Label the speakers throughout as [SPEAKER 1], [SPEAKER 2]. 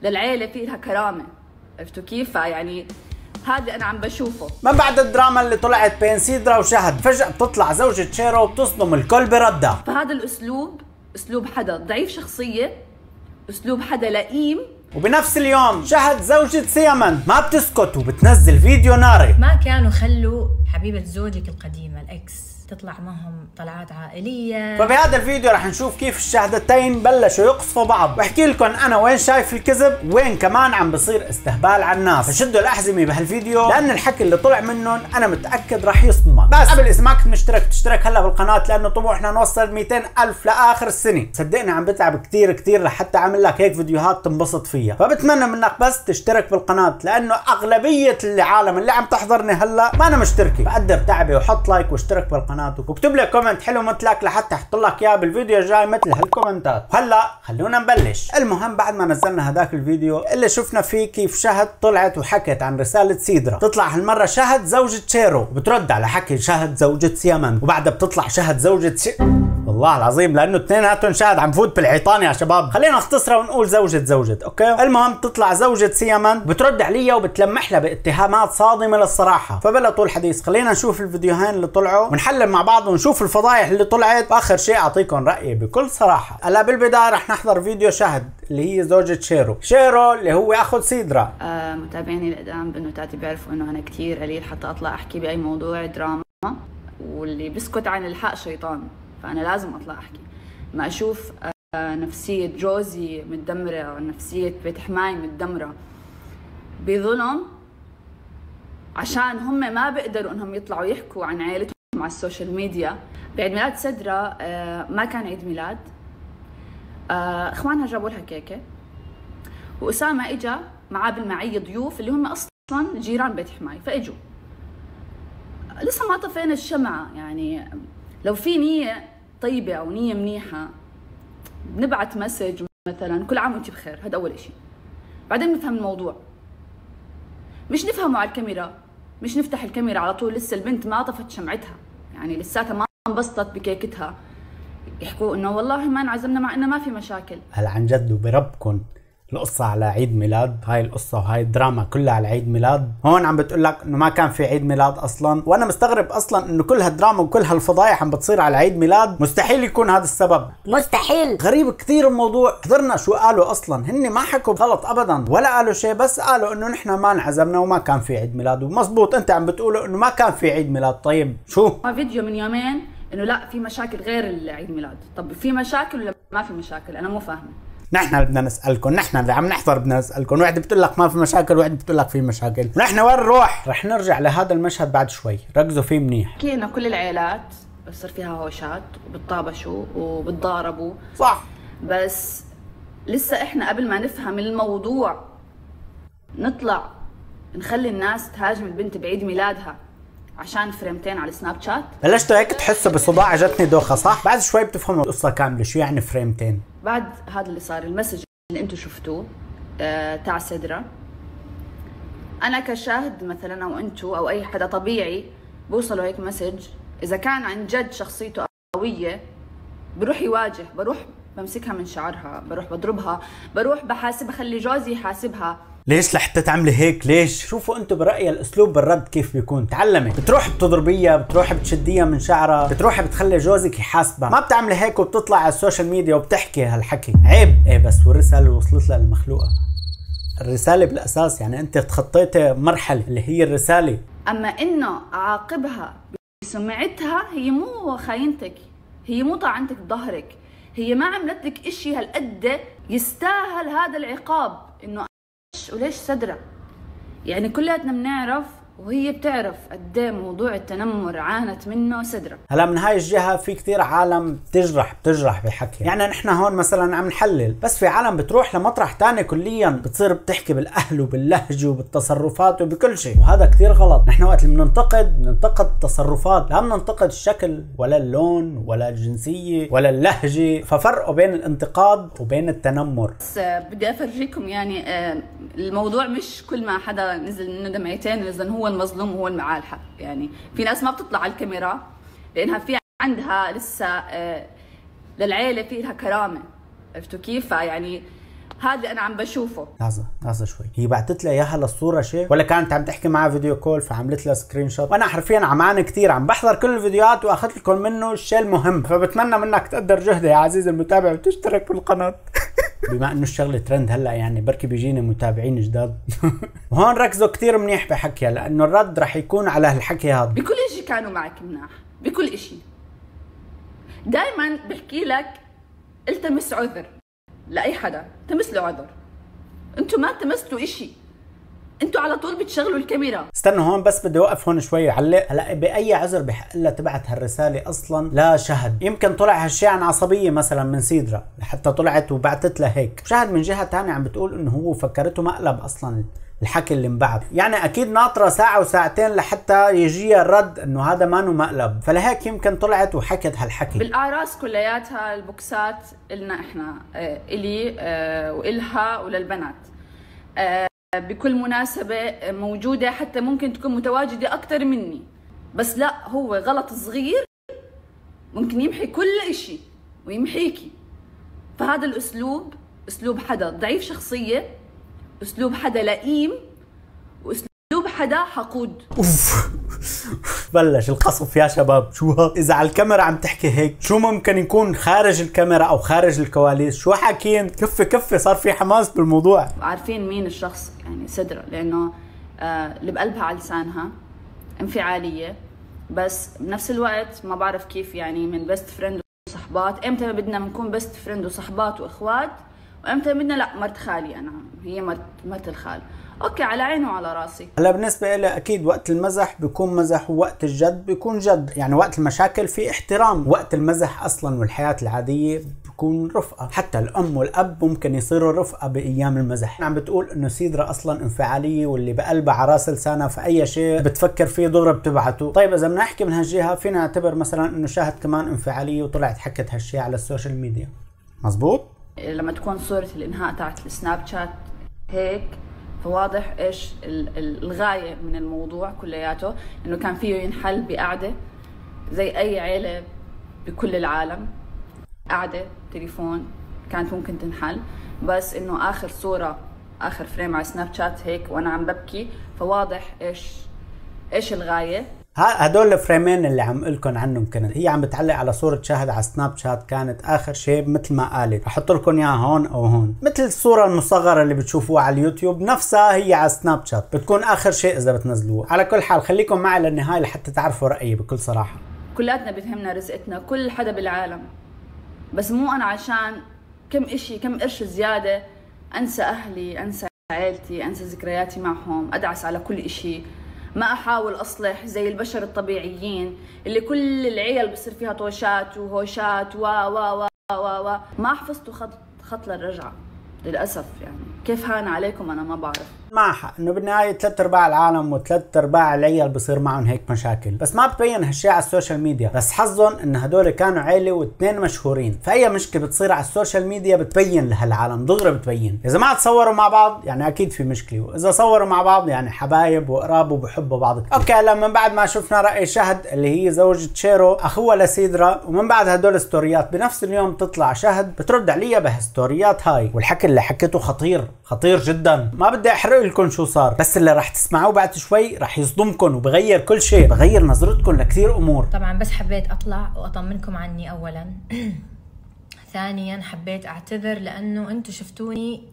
[SPEAKER 1] للعيلة في لها كرامة. عرفتوا كيف؟ يعني هذا أنا عم بشوفه.
[SPEAKER 2] من بعد الدراما اللي طلعت بين سيدرا وشهد، فجأة بتطلع زوجة شيرو وبتصدم الكل بردها.
[SPEAKER 1] فهذا الأسلوب أسلوب حدا ضعيف شخصية، أسلوب حدا لئيم.
[SPEAKER 2] وبنفس اليوم شهد زوجة سيامند ما بتسكت وبتنزل فيديو ناري.
[SPEAKER 3] ما كانوا خلوا حبيبة زوجك القديمة الأكس تطلع معهم طلعات عائلية.
[SPEAKER 2] فبهذا الفيديو رح نشوف كيف الشهدتين بلشوا يقصفوا بعض، واحكي لكم انا وين شايف الكذب وين كمان عم بصير استهبال على الناس. فشدوا الاحزمه بهالفيديو لان الحكي اللي طلع منهم انا متاكد رح يصدمك. بس قبل اذا ما كنت مشترك تشترك هلا بالقناه، لانه طموحنا نوصل 200,000 لاخر السنه. صدقني عم بتعب كثير لحتى اعمل لك هيك فيديوهات تنبسط فيها. فبتمنى منك بس تشترك بالقناه، لانه اغلبيه العالم اللي عم تحضرني هلا ما انا مشتركه. بقدر تعبي وحط لايك واشترك بالقناه واكتب لي كومنت حلو مثلك لحتى احط لك اياه بالفيديو الجاي مثل هالكومنتات. وهلا خلونا نبلش. المهم بعد ما نزلنا هداك الفيديو اللي شفنا فيه كيف شهد طلعت وحكت عن رسالة سيدرا، تطلع هالمرة شهد زوجة شيرو وبترد على حكي شهد زوجة سيامند، وبعدها بتطلع شهد زوجة والله العظيم لانه اثنيناتهم شهد عم فوت بالحيطان يا شباب. خلينا نختصرها ونقول زوجة اوكي. المهم تطلع زوجة سيامند بترد عليها وبتلمح لها باتهامات صادمة للصراحة. فبلا طول حديث خلينا نشوف الفيديوهين اللي طلعوا ونحلل مع بعض ونشوف الفضايح اللي طلعت، واخر شيء اعطيكم رايي بكل صراحه. هلا بالبدايه رح نحضر فيديو شهد اللي هي زوجة شيرو اللي هو اخو سيدرا.
[SPEAKER 1] متابعيني القدام بنوتاتي بيعرفوا انه انا كثير قليل حتى اطلع احكي باي موضوع دراما، واللي بيسكت عن الحق شيطان، فانا لازم اطلع احكي. ما اشوف نفسيه جوزي متدمره او نفسيه بيت حماي متدمره بظلم عشان هم ما بيقدروا انهم يطلعوا يحكوا عن عائلتهم على السوشيال ميديا. بعيد ميلاد سدرا ما كان عيد ميلاد، اخوانها جابوا لها كيكه، واسامه اجا معاه بالمعيه ضيوف اللي هم اصلا جيران بيت حماي، فاجوا لسه ما طفينا الشمعه. يعني لو في نيه طيبه او نيه منيحه بنبعت مسج مثلا كل عام وانت بخير، هذا اول شيء. بعدين نفهم الموضوع، مش نفهمه على الكاميرا، مش نفتح الكاميرا على طول لسه البنت ما طفت شمعتها، يعني لساتها ما انبسطت بكيكتها، يحكوا انه والله ما انعزمنا مع انه ما في مشاكل.
[SPEAKER 2] هل عن جد وبربكم القصة على عيد ميلاد؟ هاي القصة وهاي الدراما كلها على عيد ميلاد؟ هون عم بتقول لك انه ما كان في عيد ميلاد اصلا، وانا مستغرب اصلا انه كل هالدراما وكل هالفضايح عم بتصير على عيد ميلاد. مستحيل يكون هذا السبب،
[SPEAKER 3] مستحيل.
[SPEAKER 2] غريب كثير الموضوع. حضرنا شو قالوا اصلا، هن ما حكوا غلط ابدا ولا قالوا شيء، بس قالوا انه نحن ما انعزمنا وما كان في عيد ميلاد. ومزبوط انت عم بتقولوا انه ما كان في عيد ميلاد. طيب شو
[SPEAKER 1] فيديو من يومين انه لا في مشاكل غير العيد ميلاد. طب في مشاكل ولا ما في مشاكل؟ انا مو فاهمه.
[SPEAKER 2] نحن اللي بدنا نسألكم، نحن اللي عم نحضر بدنا نسألكم. واحد بتقول لك ما في مشاكل، واحد بتقول لك في مشاكل. نحن وين نروح؟ رح نرجع لهذا المشهد بعد شوي، ركزوا فيه منيح.
[SPEAKER 1] كي انه كل العائلات بصير فيها هوشات وبتطابشوا وبتضاربوا،
[SPEAKER 2] صح،
[SPEAKER 1] بس لسه احنا قبل ما نفهم الموضوع نطلع نخلي الناس تهاجم البنت بعيد ميلادها عشان فريمتين على سناب شات.
[SPEAKER 2] بلشتوا هيك تحسوا بصداع، جتني دوخه صح؟ بعد شوي بتفهموا القصه كامله شو يعني فريمتين.
[SPEAKER 1] بعد هذا اللي صار المسج اللي انتم شفتوه تاع سدرا، انا كشاهد مثلا او انتم او اي حدا طبيعي بوصلوا هيك مسج، اذا كان عن جد شخصيته قويه بروح يواجه، بروح بمسكها من شعرها، بروح بضربها، بروح بحاسبها، خلي جوزي يحاسبها.
[SPEAKER 2] ليش لحتى تعملي هيك؟ ليش؟ شوفوا انتم برأيي الاسلوب بالرد كيف بيكون. تعلمي، بتروح بتضربيها، بتروح بتشديها من شعرها، بتروح بتخلي جوزك يحاسبها. ما بتعملي هيك وبتطلع على السوشيال ميديا وبتحكي هالحكي. عيب. ايه بس والرسالة وصلت لها المخلوقة. الرسالة بالاساس يعني انت تخطيتي مرحلة اللي هي الرسالة.
[SPEAKER 1] اما انه اعاقبها بسمعتها، هي مو خاينتك، هي مو طعنتك بظهرك، هي ما عملت لك اشي هالقد يستاهل هذا العقاب. انه وليش سدرا؟ يعني كلياتنا بنعرف وهي بتعرف قد ايه موضوع التنمر عانت منه سدرا.
[SPEAKER 2] هلا من هاي الجهه في كثير عالم بتجرح بحكي. يعني نحن هون مثلا عم نحلل، بس في عالم بتروح لمطرح ثاني كليا، بتصير بتحكي بالاهل وباللهجه وبالتصرفات وبكل شيء، وهذا كثير غلط. نحن وقت اللي بننتقد التصرفات، لا بننتقد الشكل ولا اللون ولا الجنسيه ولا اللهجه. ففرقوا بين الانتقاد وبين التنمر.
[SPEAKER 1] بس بدي افرجيكم يعني الموضوع مش كل ما حدا نزل منه دمعتين اذا هو المظلوم وهو المعاه الحق. يعني في ناس ما بتطلع على الكاميرا لانها في عندها لسه للعيله في لها كرامه. عرفتوا كيف؟ يعني هذا انا عم بشوفه.
[SPEAKER 2] لحظة شوي، هي بعتت لها اياها للصورة شيء ولا كانت عم تحكي معها فيديو كول فعملت لها سكرين شوت؟ وانا حرفيا عماني كثير عم بحضر كل الفيديوهات واخذت لكم منه الشيء المهم، فبتمنى منك تقدر جهدي يا عزيزي المتابع وتشترك بالقناة. بما انه الشغله ترند هلا يعني بركي بيجيني متابعين جداد. وهون ركزوا كثير منيح بحكيها لانه الرد رح يكون على هالحكي هذا.
[SPEAKER 1] بكل شيء كانوا معك مناح، بكل شيء. دائما بحكي لك التمس عذر لاي حدا، التمس له عذر. انتم ما التمستوا شيء، انتوا على طول بتشغلوا الكاميرا.
[SPEAKER 2] استنوا هون بس بدي اوقف هون شوي وعلق. هلا باي عذر بحق لها تبعت هالرساله اصلا لا شهد؟ يمكن طلع هالشيء عن عصبيه مثلا من سيدرا لحتى طلعت وبعتت لها هيك. شهد من جهه ثانيه عم بتقول انه هو فكرته مقلب اصلا الحكي اللي انبعث، يعني اكيد ناطره ساعه وساعتين لحتى يجيها الرد انه هذا ما انه مقلب، فلهيك يمكن طلعت وحكت هالحكي.
[SPEAKER 1] بالاعراس كلياتها البوكسات النا احنا الي والها وللبنات بكل مناسبة موجودة، حتى ممكن تكون متواجدة أكتر مني، بس لا، هو غلط صغير ممكن يمحي كل إشي ويمحيكي. فهذا الأسلوب أسلوب حدا ضعيف شخصية، أسلوب حدا لئيم، وأسلوب حدا حقود.
[SPEAKER 2] اوف بلش القصف يا شباب. شو هذا؟ اذا على الكاميرا عم تحكي هيك، شو ممكن يكون خارج الكاميرا او خارج الكواليس؟ شو حاكين؟ كفي صار في حماس بالموضوع.
[SPEAKER 1] عارفين مين الشخص يعني سدرة، لانه اللي بقلبها على لسانها، انفعالية، بس بنفس الوقت ما بعرف كيف يعني من بيست فريند وصحبات. امتى ما بدنا بنكون بيست فريند وصحبات واخوات، وامتى بدنا لا مرت خالي، انا هي مرت الخال. اوكي، على عيني وعلى راسي.
[SPEAKER 2] هلا بالنسبه لي اكيد وقت المزح بيكون مزح ووقت الجد بيكون جد، يعني وقت المشاكل في احترام، وقت المزح اصلا والحياه العاديه بيكون رفقه، حتى الام والاب ممكن يصيروا رفقه بايام المزح. عم بتقول انه سيدرا اصلا انفعاليه واللي بقلبها على راس لسانها، في اي شيء بتفكر فيه دغري بتبعته. طيب اذا بدنا نحكي من هالجهه فينا نعتبر مثلا انه شاهد كمان انفعاليه وطلعت حكت هالشيء على السوشيال ميديا، مزبوط؟
[SPEAKER 1] لما تكون صورة الانهاء تاعت السناب شات هيك، فواضح ايش الغاية من الموضوع كلياته، انه كان فيه ينحل بقعدة زي اي عيلة بكل العالم، قعدة تليفون كانت ممكن تنحل، بس انه اخر صورة اخر فريم على سناب شات هيك وانا عم ببكي، فواضح ايش الغاية.
[SPEAKER 2] هدول الفريمين اللي عم قلكن عنهم، كانت هي عم بتعلق على صورة شاهد على سناب شات، كانت اخر شيء مثل ما قالت، احط لكم اياها هون او هون، مثل الصورة المصغرة اللي بتشوفوها على اليوتيوب نفسها هي على سناب شات، بتكون اخر شيء اذا بتنزلوها. على كل حال خليكم معي للنهاية لحتى تعرفوا رأيي بكل صراحة.
[SPEAKER 1] كلاتنا بتهمنا رزقتنا، كل حدا بالعالم، بس مو انا عشان كم قرش زيادة انسى اهلي، انسى عائلتي، انسى ذكرياتي معهم، ادعس على كل اشي، ما احاول اصلح زي البشر الطبيعيين اللي كل العيال بصير فيها طوشات وهوشات و ما حفظتوا خط للرجعة للاسف. يعني كيف هان عليكم انا ما بعرف.
[SPEAKER 2] مع حق انه بالنهايه 3/4 العالم و3/4 العيال بصير معهم هيك مشاكل، بس ما بتبين هالشيء على السوشيال ميديا. بس حظهم ان هدول كانوا عيله واثنين مشهورين، فاي مشكله بتصير على السوشيال ميديا بتبين لهالعالم دغري، بتبين. اذا ما تصوروا مع بعض يعني اكيد في مشكله، واذا صوروا مع بعض يعني حبايب وقراب وبحبوا بعض كتير. اوكي، هلا من بعد ما شفنا راي شهد اللي هي زوجة شيرو اخوها لسيدرا، ومن بعد هدول ستوريات بنفس اليوم تطلع شهد بترد عليها بهالستوريات هاي، والحكي اللي حكيته خطير جدا. ما بدي احرق لكم شو صار، بس اللي راح تسمعوه بعد شوي راح يصدمكم وبغير كل شيء، بغير نظرتكم لكثير امور.
[SPEAKER 3] طبعا بس حبيت اطلع واطمنكم عني اولا. ثانيا حبيت اعتذر لانه انتم شفتوني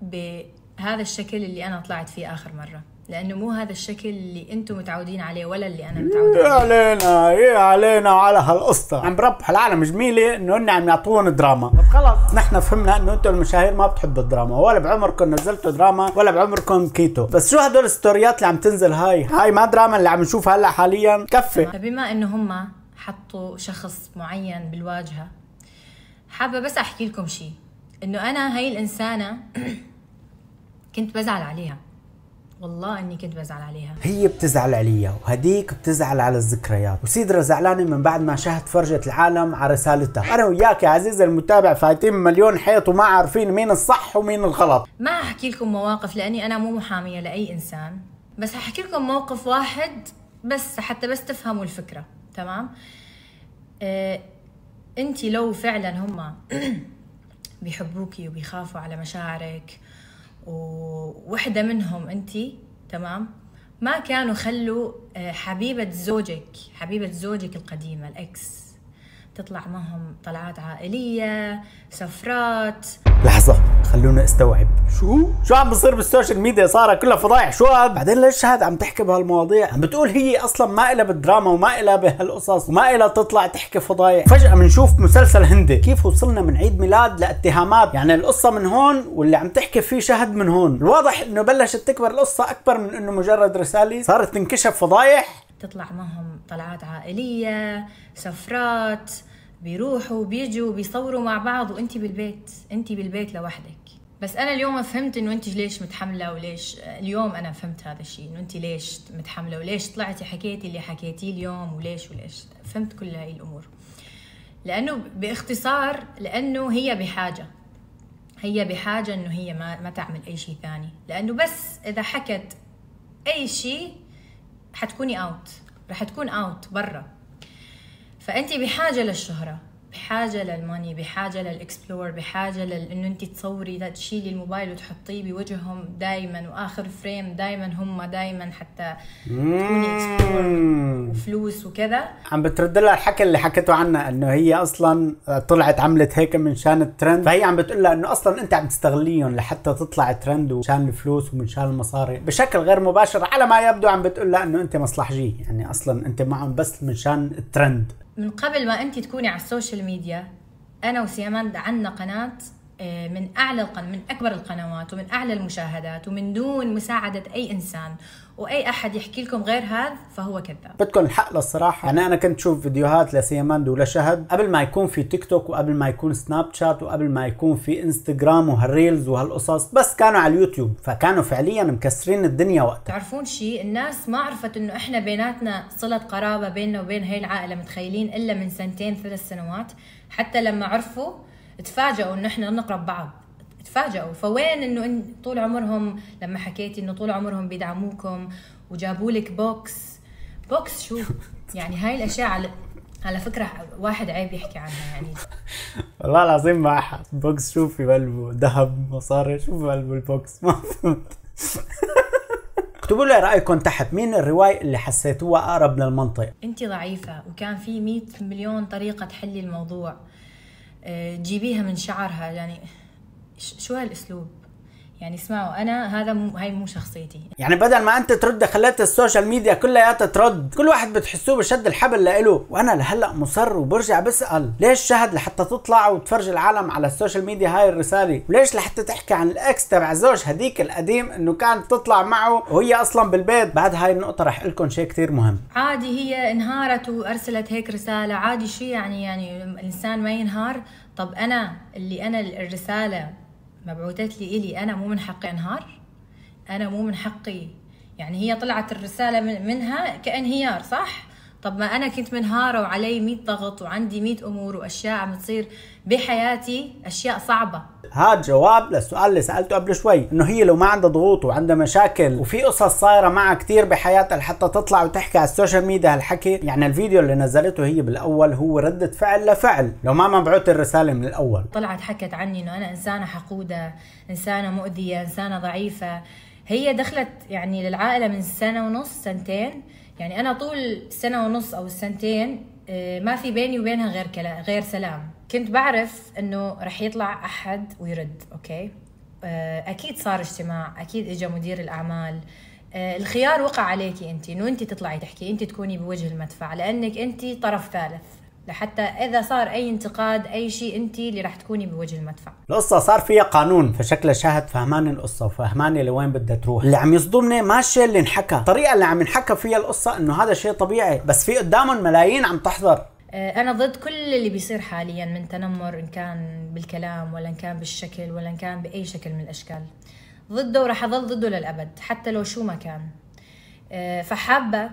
[SPEAKER 3] بهذا الشكل اللي انا طلعت فيه اخر مره، لانه مو هذا الشكل اللي انتم متعودين عليه ولا اللي انا متعودة عليه.
[SPEAKER 2] يا علينا وعلى هالقصة، عم بربح العالم جميلة انه هن عم يعطونا دراما. طب خلص نحن فهمنا انه انتم المشاهير ما بتحبوا الدراما، ولا بعمركم نزلتوا دراما ولا بعمركم كيتو، بس شو هدول الستوريات اللي عم تنزل هاي ما دراما اللي عم نشوفها هلا حاليا؟ كفي.
[SPEAKER 3] فبما انه هم حطوا شخص معين بالواجهة، حابة بس احكي لكم شيء، انه انا هاي الانسانة كنت بزعل عليها، والله اني كنت بزعل عليها. هي
[SPEAKER 2] بتزعل عليها وهديك بتزعل على الذكريات، وسيدرا زعلانه من بعد ما شهد فرجت العالم على رسالتها. انا وياك يا عزيزي المتابع فايتين مليون حيط وما عارفين مين الصح ومين الغلط.
[SPEAKER 3] ما احكي لكم مواقف لاني انا مو محاميه لاي انسان، بس هحكي لكم موقف واحد بس حتى بس تفهموا الفكره، تمام؟ انتي لو فعلا هم بيحبوكي وبيخافوا على مشاعرك، ووحدة منهم انتي، تمام؟ ما كانوا خلوا حبيبة زوجك القديمة الأكس تطلع معهم طلعات عائلية، سفرات.
[SPEAKER 2] لحظة خلونا استوعب شو عم بصير بالسوشيال ميديا؟ صار كلها فضايح. شو هاد؟ بعدين ليش شهد عم تحكي بهالمواضيع؟ عم بتقول هي اصلا ما إلها بالدراما وما إلها بهالقصص وما إلها تطلع تحكي فضايح. فجأة بنشوف مسلسل هندي كيف وصلنا من عيد ميلاد لاتهامات. يعني القصة من هون واللي عم تحكي فيه شهد من هون. الواضح انه بلشت تكبر القصة اكبر من انه مجرد رسالة، صارت تنكشف فضايح.
[SPEAKER 3] تطلع معهم طلعات عائلية، سفرات، بيروحوا بيجوا بيصوروا مع بعض وانتي بالبيت لوحدك. بس انا اليوم فهمت انه انت ليش متحمله، وليش اليوم انا فهمت هذا الشيء، انه انت ليش متحمله وليش طلعتي حكيتي اللي حكيتيه اليوم وليش فهمت كل هاي الامور. لانه باختصار لانه هي بحاجه انه هي ما تعمل اي شيء ثاني، لانه بس اذا حكت اي شيء حتكوني اوت، رح تكون اوت برا. فانت بحاجه للشهره، بحاجه للماني، بحاجه للاكسبلور، بحاجه انه انت تصوري تشيلي الموبايل وتحطيه بوجههم دائما، واخر فريم دائما هم دائما حتى تكوني اكسبلور وفلوس وكذا.
[SPEAKER 2] عم بترد لها الحكي اللي حكته عنها انه هي اصلا طلعت عملت هيك من شان الترند، فهي عم بتقول لها انه اصلا انت عم تستغليهم لحتى تطلع ترند ومشان الفلوس ومن شان المصاري. بشكل غير مباشر على ما يبدو عم بتقول لها انه انت مصلحجي، يعني اصلا انت معهم بس من شان الترند.
[SPEAKER 3] من قبل ما انت تكوني على السوشيال ميديا، انا وسيمان عندنا قناه من اكبر القنوات ومن اعلى المشاهدات ومن دون مساعده اي انسان، واي احد يحكي لكم غير هذا فهو كذاب.
[SPEAKER 2] بدكم الحق للصراحه، يعني انا كنت شوف فيديوهات لسيماند ولشهد قبل ما يكون في تيك توك وقبل ما يكون سناب شات وقبل ما يكون في انستغرام وهالريلز وهالقصص، بس كانوا على اليوتيوب، فكانوا فعليا مكسرين الدنيا وقتها.
[SPEAKER 3] تعرفون شيء؟ الناس ما عرفت انه احنا بيناتنا صله قرابه بيننا وبين هاي العائله متخيلين الا من 2-3 سنوات. حتى لما عرفوا تفاجئوا انه احنا نقرب بعض، تفاجئوا. فوين انه طول عمرهم لما حكيتي انه طول عمرهم بيدعموكم وجابوا لك بوكس شو يعني هاي الاشياء على فكره واحد عيب يحكي عنها يعني.
[SPEAKER 2] والله العظيم ما احد بوكس شو في قلبه؟ ذهب، مصاري، شو في قلبه البوكس؟ ما فهمت. اكتبوا لي رايكم تحت، مين الروايه اللي حسيتوها اقرب للمنطق؟
[SPEAKER 3] انت ضعيفه وكان في 100 مليون طريقه تحلي الموضوع، جيبيها من شعرها. يعني شو هالاسلوب؟ يعني اسمعوا، انا هاي مو شخصيتي.
[SPEAKER 2] يعني بدل ما انت ترد خليت السوشيال ميديا كلياتها ترد، كل واحد بتحسوه بشد الحبل لإله. وانا لهلا مصر وبرجع بسال ليش شهد لحتى تطلع وتفرج العالم على السوشيال ميديا هاي الرساله، وليش لحتى تحكي عن الاكس تبع زوج هديك القديم انه كانت تطلع معه وهي اصلا بالبيت. بعد هاي النقطه رح لكم شيء كثير مهم.
[SPEAKER 3] عادي هي انهارت وارسلت هيك رساله، عادي شيء يعني الانسان ما ينهار. طب انا الرساله مبعوثت لي انا مو من حقي انهار؟ انا مو من حقي؟ يعني هي طلعت الرساله منها كانهيار، صح؟ طب ما انا كنت منهاره وعلي 100 ضغط وعندي 100 امور واشياء عم تصير بحياتي، اشياء صعبه.
[SPEAKER 2] هذا جواب للسؤال اللي سالته قبل شوي، انه هي لو ما عندها ضغوط وعندها مشاكل وفي قصص صايره معها كثير بحياتها لحتى تطلع وتحكي على السوشيال ميديا هالحكي. يعني الفيديو اللي نزلته هي بالاول هو ردة فعل لفعل، لو ما مبعوث الرساله من الاول.
[SPEAKER 3] طلعت حكت عني انه انا انسانه حقوده، انسانه مؤذيه، انسانه ضعيفه. هي دخلت يعني للعائله من 1.5 سنة 2. يعني انا طول 1.5 سنة او 2 ما في بيني وبينها غير سلام. كنت بعرف انه رح يطلع احد ويرد، اوكي. اكيد صار اجتماع، اكيد اجى مدير الاعمال. الخيار وقع عليكي انت، انه انت تطلعي تحكي، انت تكوني بوجه المدفع، لانك انت طرف ثالث، لحتى اذا صار اي انتقاد اي شيء انت اللي رح تكوني بوجه المدفع.
[SPEAKER 2] القصه صار فيها قانون، فشكل شهد فهماني القصه وفهماني لوين بدها تروح. اللي عم يصدمني ما الشيء اللي انحكى، الطريقه اللي عم ينحكى فيها القصه انه هذا شيء طبيعي، بس في قدامهم ملايين عم تحضر.
[SPEAKER 3] انا ضد كل اللي بيصير حاليا من تنمر، ان كان بالكلام ولا ان كان بالشكل ولا ان كان باي شكل من الاشكال. ضده ورح اضل ضده للابد حتى لو شو ما كان. فحابه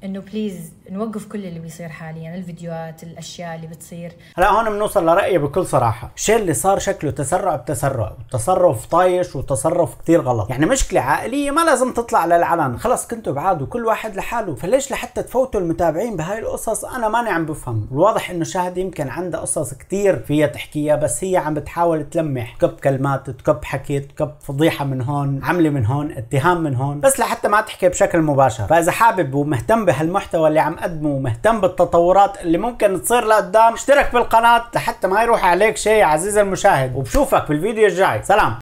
[SPEAKER 3] انه بليز نوقف كل اللي بيصير حاليا، الفيديوهات، الاشياء اللي بتصير.
[SPEAKER 2] هلا هون بنوصل لرأيي بكل صراحة، الشيء اللي صار شكله تسرع بتسرع، وتصرف طايش وتصرف كتير غلط، يعني مشكلة عائلية ما لازم تطلع للعلن، خلص كنتوا بعاد وكل واحد لحاله، فليش لحتى تفوتوا المتابعين بهاي القصص؟ انا ماني عم بفهم. الواضح انه شاهد يمكن عنده قصص كتير فيها تحكيها، بس هي عم بتحاول تلمح، تكب كلمات، تكب حكي، تكب فضيحة من هون، عملة من هون، اتهام من هون، بس لحتى ما تحكي بشكل مباشر. فاذا حابب ومهتم بهالمحتوى اللي عم قدمه ومهتم بالتطورات اللي ممكن تصير لقدام، اشترك بالقناة لحتى ما يروح عليك شيء عزيزي المشاهد، وبشوفك بالفيديو الجاي. سلام.